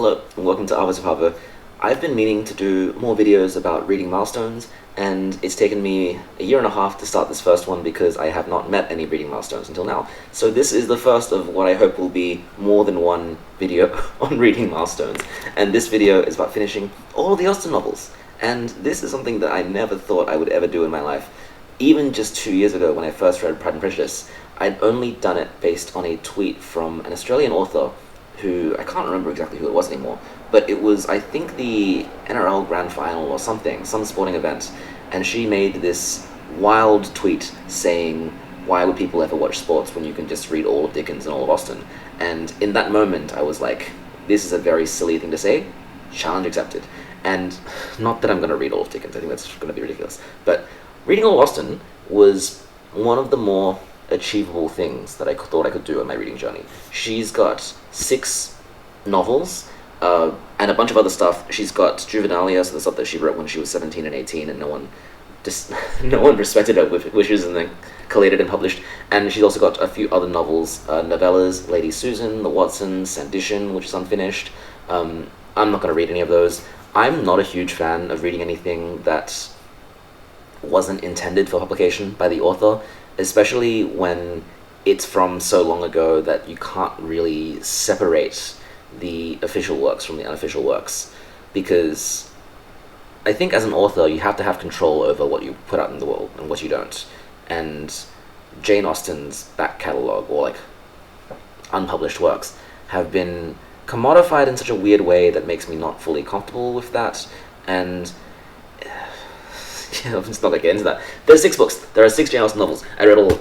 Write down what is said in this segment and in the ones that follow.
Hello, and welcome to Hours of Harbour. I've been meaning to do more videos about reading milestones, and it's taken me a year and a half to start this first one because I have not met any reading milestones until now. So this is the first of what I hope will be more than one video on reading milestones. And this video is about finishing all the Austen novels. And this is something that I never thought I would ever do in my life. Even just 2 years ago when I first read Pride and Prejudice, I'd only done it based on a tweet from an Australian author who, I can't remember exactly who it was anymore, but it was, I think, the NRL Grand Final or something, some sporting event, and she made this wild tweet saying, why would people ever watch sports when you can just read all of Dickens and all of Austen? And in that moment, I was like, this is a very silly thing to say, challenge accepted. And not that I'm going to read all of Dickens, I think that's going to be ridiculous, but reading all of Austen was one of the more achievable things that I thought I could do on my reading journey. She's got 6 novels, and a bunch of other stuff. She's got Juvenilia, so the stuff that she wrote when she was 17 and 18, and no one respected her wishes, and then collated and published. And she's also got a few other novels, novellas, Lady Susan, The Watsons, Sandition, which is unfinished. I'm not going to read any of those. I'm not a huge fan of reading anything that wasn't intended for publication by the author, especially when it's from so long ago that you can't really separate the official works from the unofficial works, because I think as an author you have to have control over what you put out in the world and what you don't. And Jane Austen's back catalogue, or like unpublished works, have been commodified in such a weird way that makes me not fully comfortable with that. And I'm just not gonna get into that. There's 6 books. There are 6 Jane Austen novels. I read all.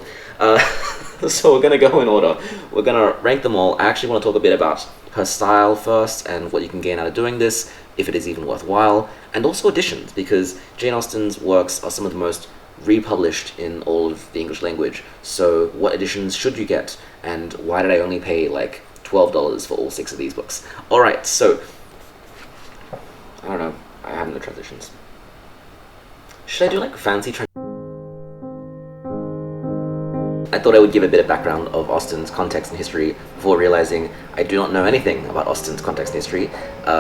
So we're gonna go in order. We're gonna rank them all. I actually want to talk a bit about her style first and what you can gain out of doing this, if it is even worthwhile, and also editions, because Jane Austen's works are some of the most republished in all of the English language. So what editions should you get, and why did I only pay like $12 for all 6 of these books? Alright, so I don't know. I have no transitions. Should I do like fancy I thought I would give a bit of background of Austen's context and history before realizing I do not know anything about Austen's context and history.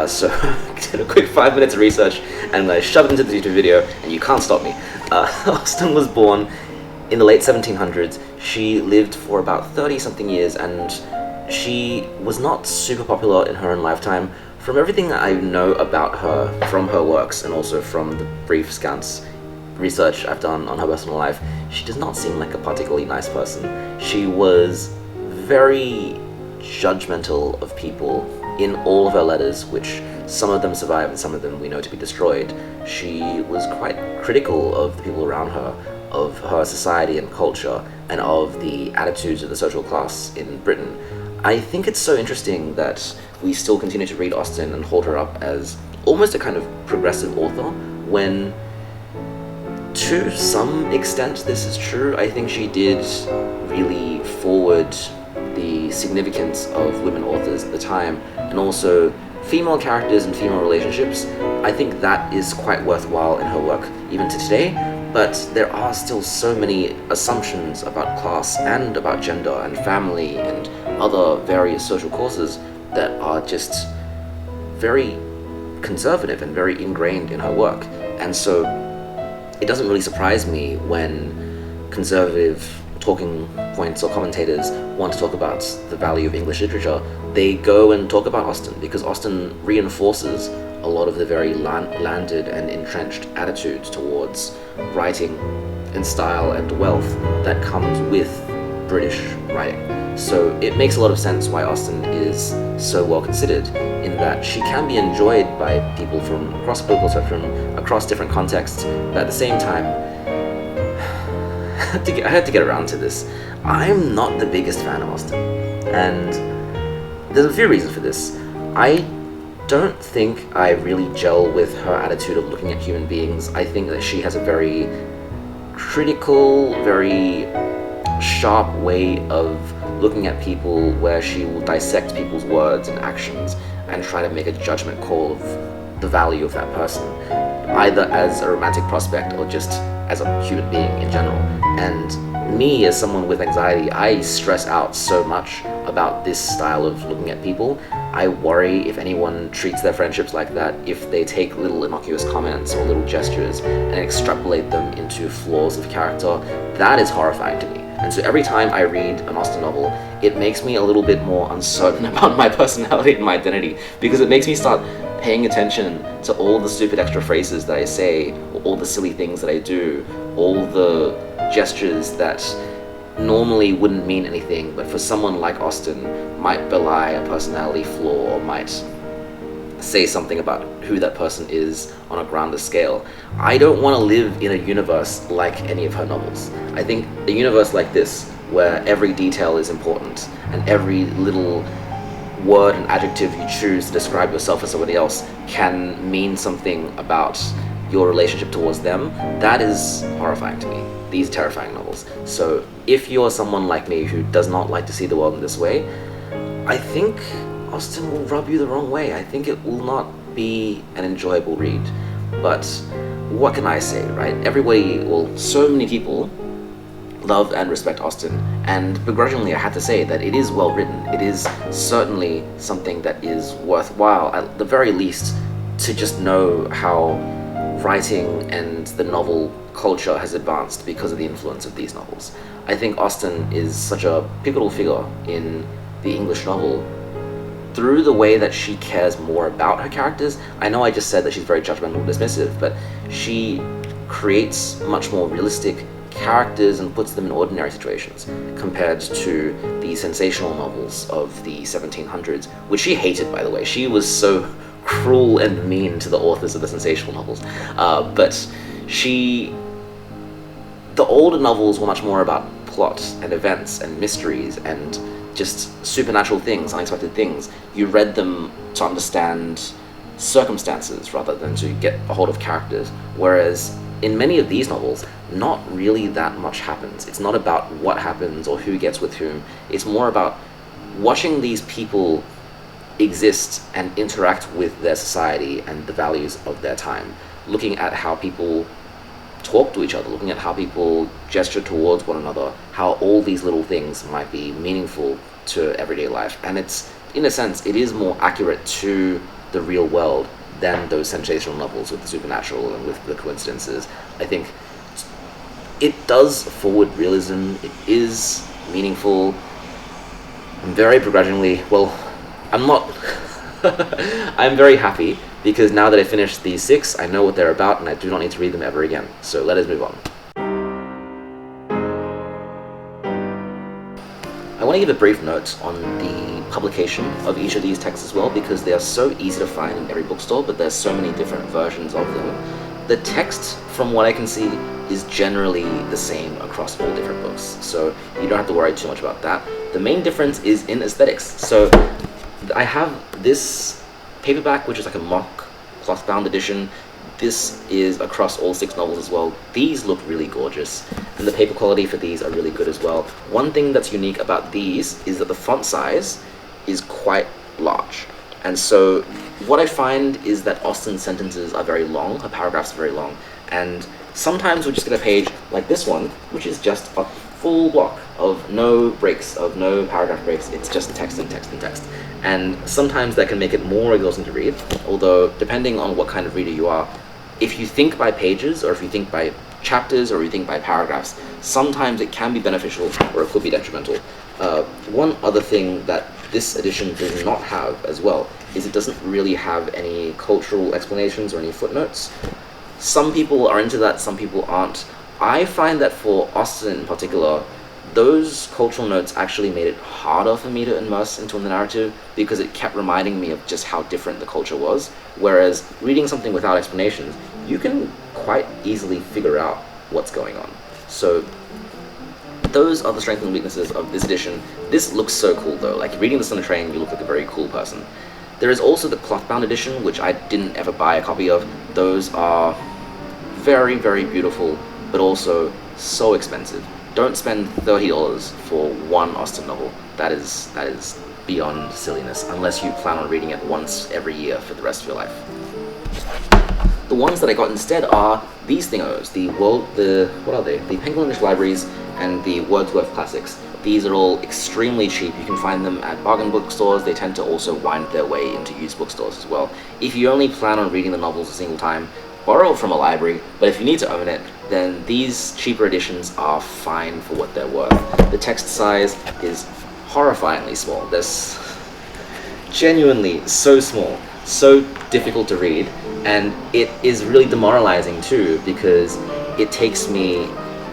So I did a quick 5 minutes of research and I'm going to shove it into the YouTube video and you can't stop me. Austen was born in the late 1700s. She lived for about 30-something years and she was not super popular in her own lifetime. From everything I know about her, from her works and also from the brief scant research I've done on her personal life, she does not seem like a particularly nice person. She was very judgmental of people in all of her letters, which some of them survive and some of them we know to be destroyed. She was quite critical of the people around her, of her society and culture, and of the attitudes of the social class in Britain. I think it's so interesting that we still continue to read Austen and hold her up as almost a kind of progressive author, when to some extent this is true. I think she did really forward the significance of women authors at the time, and also female characters and female relationships. I think that is quite worthwhile in her work even to today, but there are still so many assumptions about class and about gender and family and other various social causes that are just very conservative and very ingrained in her work. And so it doesn't really surprise me when conservative talking points or commentators want to talk about the value of English literature. They go and talk about Austen because Austen reinforces a lot of the very landed and entrenched attitudes towards writing and style and wealth that comes with British writing. So it makes a lot of sense why Austen is so well considered, in that she can be enjoyed by people from across the political spectrum, across different contexts, but at the same time, I had to get around to this. I'm not the biggest fan of Austen, and there's a few reasons for this. I don't think I really gel with her attitude of looking at human beings. I think that she has a very critical, very sharp way of looking at people, where she will dissect people's words and actions and try to make a judgment call of the value of that person, either as a romantic prospect or just as a human being in general. And me, as someone with anxiety, I stress out so much about this style of looking at people. I worry if anyone treats their friendships like that, if they take little innocuous comments or little gestures and extrapolate them into flaws of character. That is horrifying to me. And so every time I read an Austen novel, it makes me a little bit more uncertain about my personality and my identity, because it makes me start paying attention to all the stupid extra phrases that I say, all the silly things that I do, all the gestures that normally wouldn't mean anything, but for someone like Austen might belie a personality flaw, or might say something about who that person is on a grander scale. I don't want to live in a universe like any of her novels. I think a universe like this, where every detail is important and every little word and adjective you choose to describe yourself as somebody else can mean something about your relationship towards them, that is horrifying to me. These terrifying novels. So if you're someone like me who does not like to see the world in this way, I think Austen will rub you the wrong way. I think it will not be an enjoyable read. But what can I say, right? Everybody, well, so many people love and respect Austen, and begrudgingly I had to say that it is well written. It is certainly something that is worthwhile, at the very least, to just know how writing and the novel culture has advanced because of the influence of these novels. I think Austen is such a pivotal figure in the English novel through the way that she cares more about her characters. I know I just said that she's very judgmental and dismissive, but she creates much more realistic characters and puts them in ordinary situations compared to the sensational novels of the 1700s, which she hated, by the way. She was so cruel and mean to the authors of the sensational novels. But the older novels were much more about plot and events and mysteries and just supernatural things, unexpected things. You read them to understand circumstances rather than to get a hold of characters. Whereas in many of these novels, not really that much happens. It's not about what happens or who gets with whom. It's more about watching these people exist and interact with their society and the values of their time. Looking at how people talk to each other, looking at how people gesture towards one another, how all these little things might be meaningful to everyday life. And it's, in a sense, it is more accurate to the real world than those sensational novels with the supernatural and with the coincidences. I think it does forward realism, it is meaningful, and very begrudgingly, well, I'm not I'm very happy because now that I finished these 6, I know what they're about and I do not need to read them ever again. So let us move on. I want to give a brief note on the publication of each of these texts as well, because they are so easy to find in every bookstore, but there's so many different versions of them. The text, from what I can see, is generally the same across all different books, so you don't have to worry too much about that. The main difference is in aesthetics. So I have this paperback, which is like a mock cloth-bound edition. This is across all 6 novels as well. These look really gorgeous, and the paper quality for these are really good as well. One thing that's unique about these is that the font size is quite large. And so what I find is that Austen's sentences are very long, her paragraphs are very long, and sometimes we'll just get a page like this one, which is just a full block of no breaks, of no paragraph breaks. It's just text and text and text. And sometimes that can make it more exhausting to read, although depending on what kind of reader you are, if you think by pages, or if you think by chapters, or you think by paragraphs, sometimes it can be beneficial, or it could be detrimental. One other thing that this edition does not have as well is it doesn't really have any cultural explanations or any footnotes. Some people are into that, some people aren't. I find that for Austen in particular, those cultural notes actually made it harder for me to immerse into the narrative, because it kept reminding me of just how different the culture was, whereas reading something without explanations, you can quite easily figure out what's going on. So those are the strengths and weaknesses of this edition. This looks so cool though, like reading this on a train, you look like a very cool person. There is also the cloth-bound edition, which I didn't ever buy a copy of. Those are very, very beautiful, but also so expensive. Don't spend $30 for one Austen novel. That is beyond silliness, unless you plan on reading it once every year for the rest of your life. The ones that I got instead are these thingos, what are they? The Penguin English Libraries and the Wordsworth Classics. These are all extremely cheap. You can find them at bargain bookstores. They tend to also wind their way into used bookstores as well. If you only plan on reading the novels a single time, borrow it from a library, but if you need to own it, then these cheaper editions are fine for what they're worth. The text size is horrifyingly small. This genuinely so small, so difficult to read, and it is really demoralizing too, because it takes me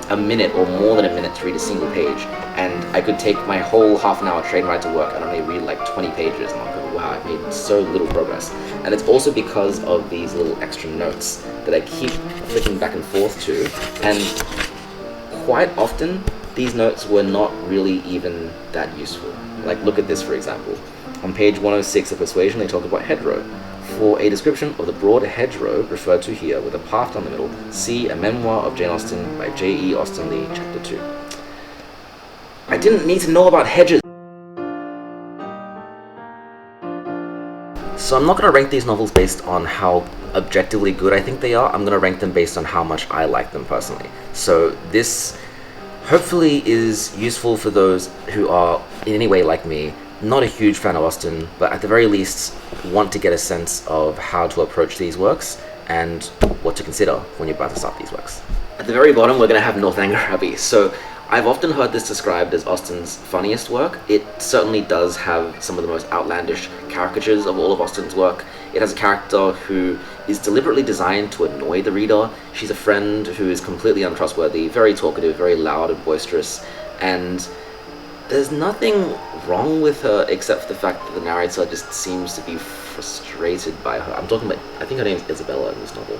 a minute or more than a minute to read a single page, and I could take my whole half an hour train ride to work and only read like 20 pages, and I'm going, wow, I've made so little progress. And it's also because of these little extra notes that I keep flicking back and forth to, and quite often these notes were not really even that useful. Like, look at this for example. On page 106 of Persuasion, they talk about hedgerow. For a description of the broad hedgerow referred to here with a path down the middle, see A Memoir of Jane Austen by J.E. Austen Lee, Chapter 2. I didn't need to know about hedges. So I'm not going to rank these novels based on how objectively good I think they are. I'm going to rank them based on how much I like them personally. So this hopefully is useful for those who are in any way like me, not a huge fan of Austen, but at the very least want to get a sense of how to approach these works and what to consider when you're about to start these works. At the very bottom, we're going to have Northanger Abbey. So I've often heard this described as Austen's funniest work. It certainly does have some of the most outlandish caricatures of all of Austen's work. It has a character who is deliberately designed to annoy the reader. She's a friend who is completely untrustworthy, very talkative, very loud and boisterous, and there's nothing wrong with her except for the fact that the narrator just seems to be frustrated by her. I'm talking about, I think her name is Isabella in this novel.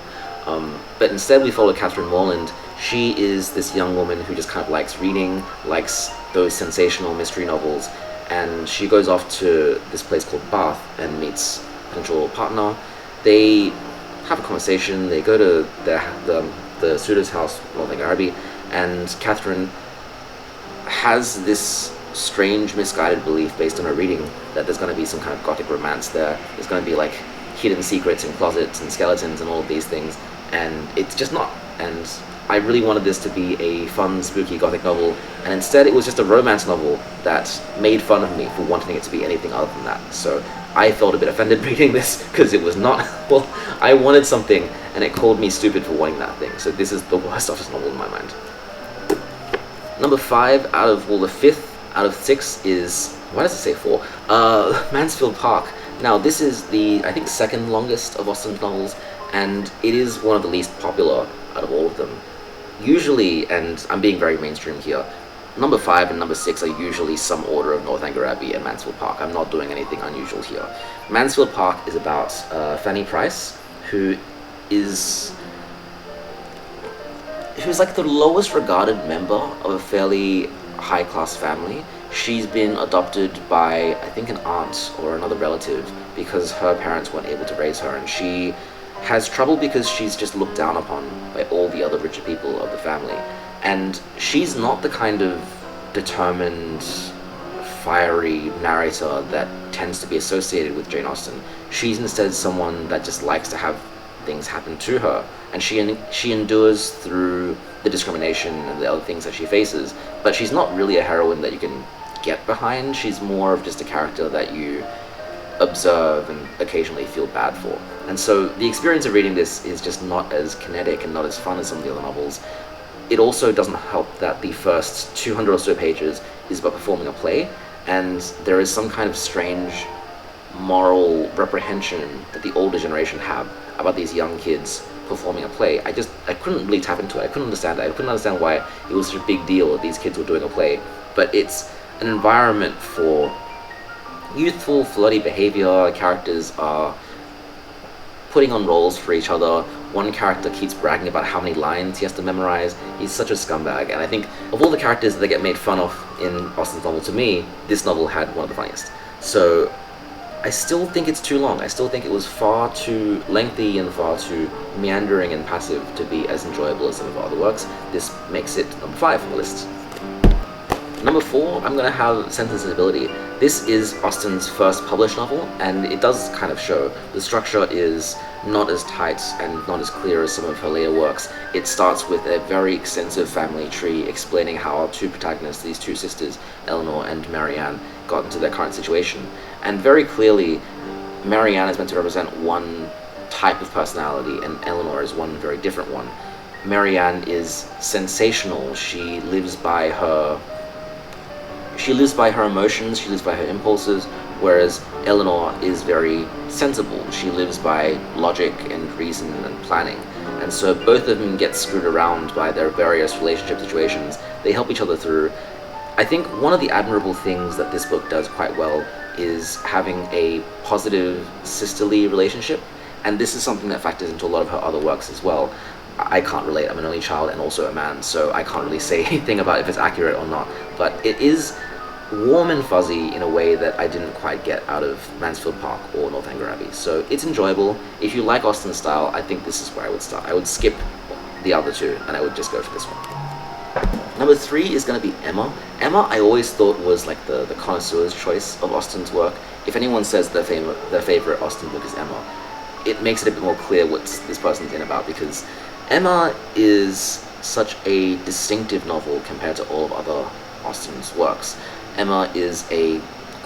But instead we follow Catherine Morland. She is this young woman who just kind of likes reading, likes those sensational mystery novels, and she goes off to this place called Bath and meets a potential partner. They have a conversation, they go to the suitor's house, Northanger Abbey, and Catherine has this strange misguided belief based on her reading that there's going to be some kind of gothic romance there. There's going to be like hidden secrets and closets and skeletons and all of these things, and it's just not. And I really wanted this to be a fun, spooky gothic novel, and instead it was just a romance novel that made fun of me for wanting it to be anything other than that. So I felt a bit offended reading this, because it was not, well, I wanted something and it called me stupid for wanting that thing. So this is the worst Austen novel in my mind. Number 5 out of, well, the 5th out of 6 is, why does it say 4? Mansfield Park. Now this is the, I think, second longest of Austen's novels, and it is one of the least popular out of all of them. Usually, and I'm being very mainstream here, number 5 and number 6 are usually some order of Northanger Abbey and Mansfield Park. I'm not doing anything unusual here. Mansfield Park is about Fanny Price, who's like the lowest regarded member of a fairly high-class family. She's been adopted by, I think, an aunt or another relative because her parents weren't able to raise her, and she has trouble because she's just looked down upon by all the other richer people of the family. And she's not the kind of determined, fiery narrator that tends to be associated with Jane Austen. She's instead someone that just likes to have things happen to her, and she endures through the discrimination and the other things that she faces, but she's not really a heroine that you can get behind. She's more of just a character that you observe and occasionally feel bad for. And so the experience of reading this is just not as kinetic and not as fun as some of the other novels. It also doesn't help that the first 200 or so pages is about performing a play, and there is some kind of strange moral reprehension that the older generation have about these young kids performing a play. I couldn't really tap into it. I couldn't understand it. I couldn't understand why it was such a big deal that these kids were doing a play. But it's an environment for youthful, flirty behavior. Characters are putting on roles for each other. One character keeps bragging about how many lines he has to memorize. He's such a scumbag. And I think of all the characters that get made fun of in Austen's novel, to me, this novel had one of the funniest. So I still think it's too long. I still think it was far too lengthy and far too meandering and passive to be as enjoyable as some of her other works. This makes it number 5 on the list. Number 4, I'm going to have Sense and Sensibility. This is Austen's first published novel, and it does kind of show. The structure is not as tight and not as clear as some of her later works. It starts with a very extensive family tree explaining how our two protagonists, these two sisters, Eleanor and Marianne, got into their current situation. And very clearly, Marianne is meant to represent one type of personality, and Eleanor is one very different one. Marianne is sensational. She lives by her emotions, she lives by her impulses, whereas Eleanor is very sensible. She lives by logic and reason and planning. And so both of them get screwed around by their various relationship situations. They help each other through. I think one of the admirable things that this book does quite well is having a positive sisterly relationship, and this is something that factors into a lot of her other works as well. I can't relate, I'm an only child and also a man, so I can't really say anything about if it's accurate or not, but it is warm and fuzzy in a way that I didn't quite get out of Mansfield Park or Northanger Abbey. So it's enjoyable. If you like Austen's style, I think this is where I would start. I would skip the other two and I would just go for this one. Number 3 is going to be Emma. Emma I always thought was like the connoisseur's choice of Austen's work. If anyone says their favorite Austen book is Emma, it makes it a bit more clear what this person's in about, because Emma is such a distinctive novel compared to all of other Austen's works. Emma is a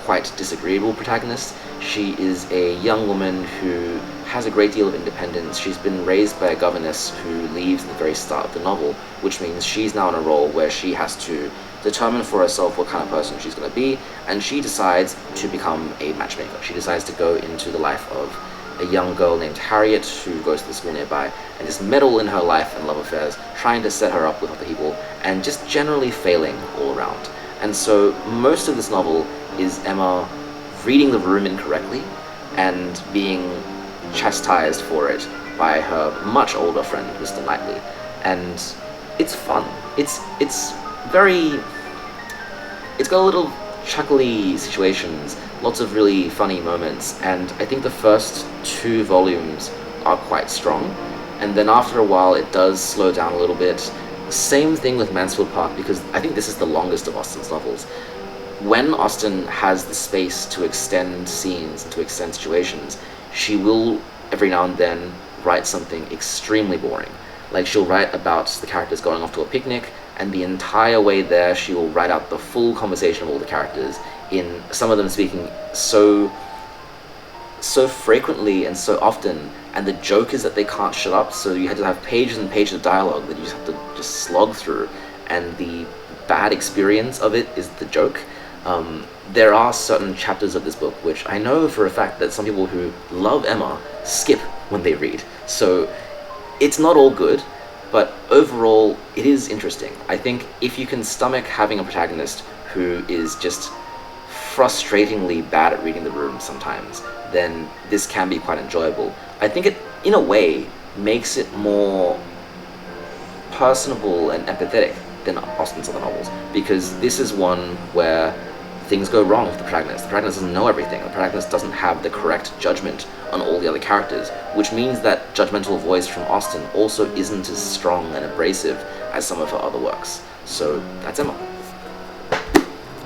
quite disagreeable protagonist. She is a young woman who has a great deal of independence. She's been raised by a governess who leaves at the very start of the novel, which means she's now in a role where she has to determine for herself what kind of person she's going to be, and she decides to become a matchmaker. She decides to go into the life of a young girl named Harriet who goes to the school nearby and just meddle in her life and love affairs, trying to set her up with other people and just generally failing all around. And so most of this novel is Emma reading the room incorrectly and being chastised for it by her much older friend, Mr. Knightley. And it's fun. It's got a little chuckly situations, lots of really funny moments, and I think the first 2 volumes are quite strong, and then after a while it does slow down a little bit. Same thing with Mansfield Park, because I think this is the longest of Austen's novels. When Austen has the space to extend scenes and to extend situations, she will every now and then write something extremely boring. Like, she'll write about the characters going off to a picnic, and the entire way there she will write out the full conversation of all the characters, in some of them speaking so frequently and so often, and the joke is that they can't shut up, so you had to have pages and pages of dialogue that you just have to just slog through, and the bad experience of it is the joke. There are certain chapters of this book which I know for a fact that some people who love Emma skip when they read, so it's not all good, but overall it is interesting. I think if you can stomach having a protagonist who is just frustratingly bad at reading the room sometimes, then this can be quite enjoyable. I think it, in a way, makes it more personable and empathetic than Austen's other novels, because this is one where things go wrong with the protagonist. The protagonist doesn't know everything. The protagonist doesn't have the correct judgment on all the other characters, which means that judgmental voice from Austen also isn't as strong and abrasive as some of her other works. So that's Emma.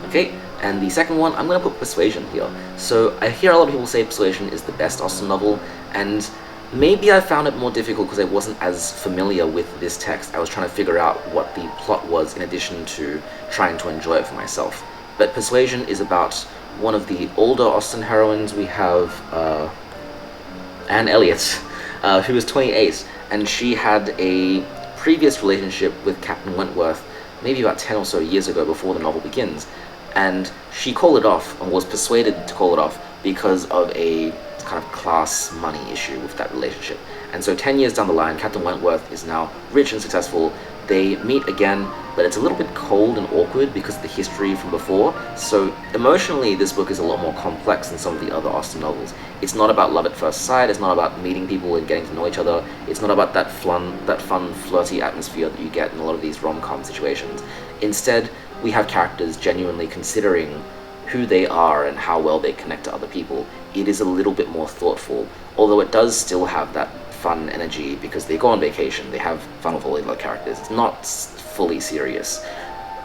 Okay, and the second one, I'm going to put Persuasion here. So I hear a lot of people say Persuasion is the best Austen novel, and maybe I found it more difficult because I wasn't as familiar with this text. I was trying to figure out what the plot was in addition to trying to enjoy it for myself. But Persuasion is about one of the older Austen heroines. We have Anne Elliot, who was 28, and she had a previous relationship with Captain Wentworth maybe about 10 or so years ago before the novel begins, and she called it off, and was persuaded to call it off because of a kind of class money issue with that relationship. And so 10 years down the line, Captain Wentworth is now rich and successful. They meet again, but it's a little bit cold and awkward because of the history from before. So emotionally, this book is a lot more complex than some of the other Austen novels. It's not about love at first sight. It's not about meeting people and getting to know each other. It's not about that fun, flirty atmosphere that you get in a lot of these rom-com situations. Instead, we have characters genuinely considering who they are and how well they connect to other people. It is a little bit more thoughtful, although it does still have that fun energy because they go on vacation, they have fun with all the other characters. It's not fully serious.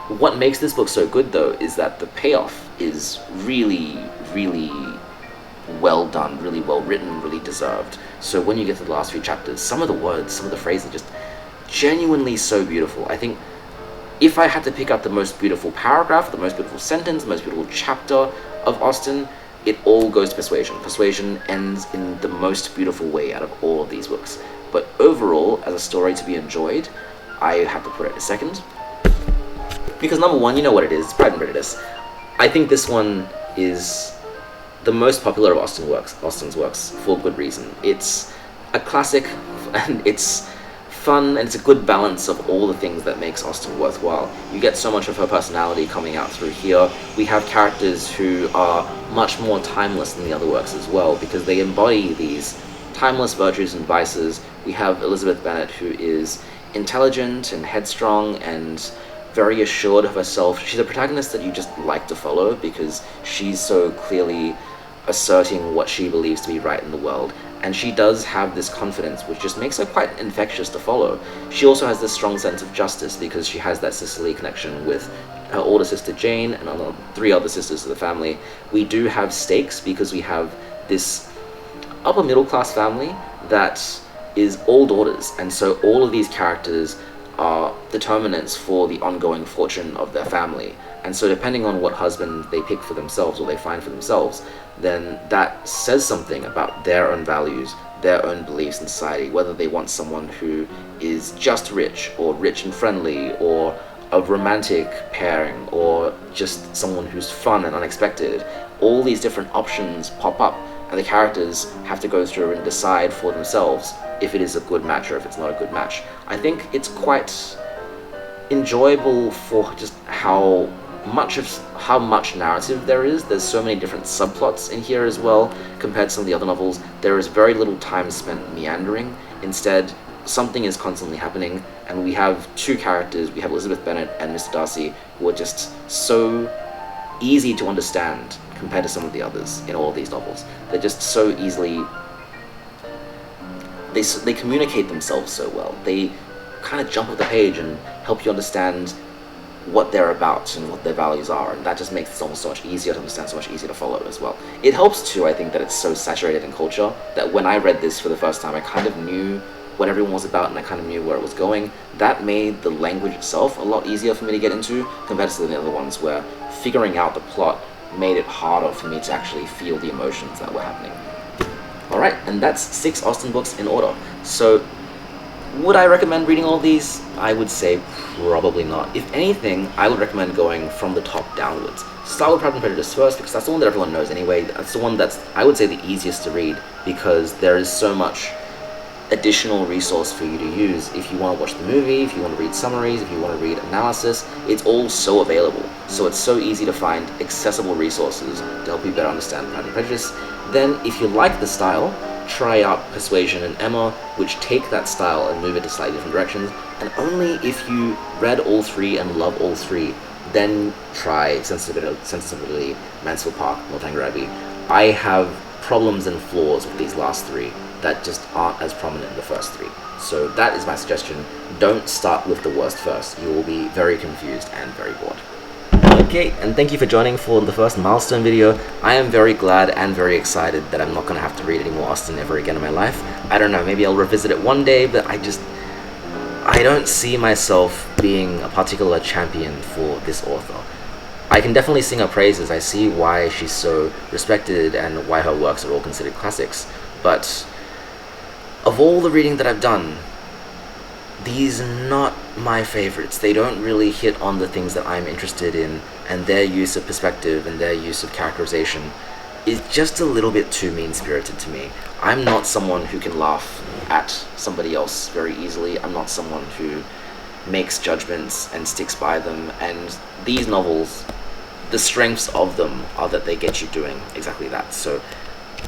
What makes this book so good, though, is that the payoff is really, really well done, really well written, really deserved. So when you get to the last few chapters, some of the words, some of the phrases are just genuinely so beautiful. I think if I had to pick out the most beautiful paragraph, the most beautiful sentence, the most beautiful chapter of Austen, it all goes to Persuasion. Persuasion ends in the most beautiful way out of all of these books. But overall, as a story to be enjoyed, I have to put it a second. Because number one, you know what it is, Pride and Prejudice. I think this one is the most popular of Austen's works for good reason. It's a classic, and it's fun, and it's a good balance of all the things that makes Austen worthwhile. You get so much of her personality coming out through here. We have characters who are much more timeless than the other works as well, because they embody these timeless virtues and vices. We have Elizabeth Bennet, who is intelligent and headstrong and very assured of herself. She's a protagonist that you just like to follow because she's so clearly asserting what she believes to be right in the world, and she does have this confidence which just makes her quite infectious to follow. She also has this strong sense of justice because she has that sisterly connection with her older sister Jane and 3 other sisters of the family. We do have stakes because we have this upper middle class family that is all daughters, and so all of these characters are determinants for the ongoing fortune of their family. And so depending on what husband they pick for themselves or they find for themselves, then that says something about their own values, their own beliefs in society, whether they want someone who is just rich or rich and friendly, or a romantic pairing, or just someone who's fun and unexpected. All these different options pop up, and the characters have to go through and decide for themselves if it is a good match or if it's not a good match. I think it's quite enjoyable for just how much narrative there is. There's so many different subplots in here as well compared to some of the other novels. There is very little time spent meandering. Instead, something is constantly happening, and we have 2 characters. We have Elizabeth Bennet and Mr. Darcy, who are just so easy to understand compared to some of the others in all of these novels. They're just so easily... They communicate themselves so well. They kind of jump off the page and help you understand what they're about and what their values are, and that just makes this almost so much easier to understand, so much easier to follow as well. It helps too, I think, that it's so saturated in culture that when I read this for the first time, I kind of knew what everyone was about and I kind of knew where it was going. That made the language itself a lot easier for me to get into compared to the other ones where figuring out the plot made it harder for me to actually feel the emotions that were happening. Alright, and that's 6 Austen books in order. So, would I recommend reading all of these? I would say probably not. If anything, I would recommend going from the top downwards. Start with Pride and Prejudice first, because that's the one that everyone knows anyway. That's the one that's, I would say, the easiest to read, because there is so much additional resource for you to use. If you want to watch the movie, if you want to read summaries, if you want to read analysis, it's all so available. So it's so easy to find accessible resources to help you better understand Pride and Prejudice. Then, if you like the style, try out Persuasion and Emma, which take that style and move it to slightly different directions. And only if you read all 3 and love all 3, then try Sensibility, Mansfield Park, Northanger Abbey. I have problems and flaws with these last 3 that just aren't as prominent in the first 3. So that is my suggestion. Don't start with the worst first. You will be very confused and very bored. Okay, and thank you for joining for the first milestone video. I am very glad and very excited that I'm not going to have to read any more Austen ever again in my life. I don't know, maybe I'll revisit it one day, but I don't see myself being a particular champion for this author. I can definitely sing her praises. I see why she's so respected and why her works are all considered classics, but of all the reading that I've done, these are not my favorites. They don't really hit on the things that I'm interested in, and their use of perspective and their use of characterization is just a little bit too mean-spirited to me. I'm not someone who can laugh at somebody else very easily. I'm not someone who makes judgments and sticks by them, and these novels, the strengths of them are that they get you doing exactly that. So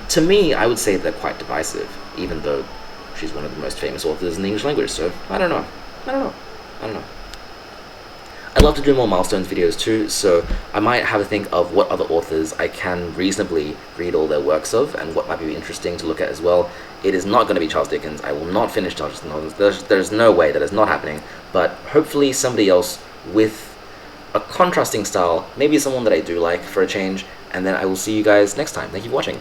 to me, I would say they're quite divisive, even though she's one of the most famous authors in the English language, so I don't know. I'd love to do more milestones videos too, so I might have a think of what other authors I can reasonably read all their works of, and what might be interesting to look at as well. It is not going to be Charles Dickens. I will not finish Charles Dickens novels. There's no way that is not happening, but hopefully somebody else with a contrasting style, maybe someone that I do like for a change, and then I will see you guys next time. Thank you for watching.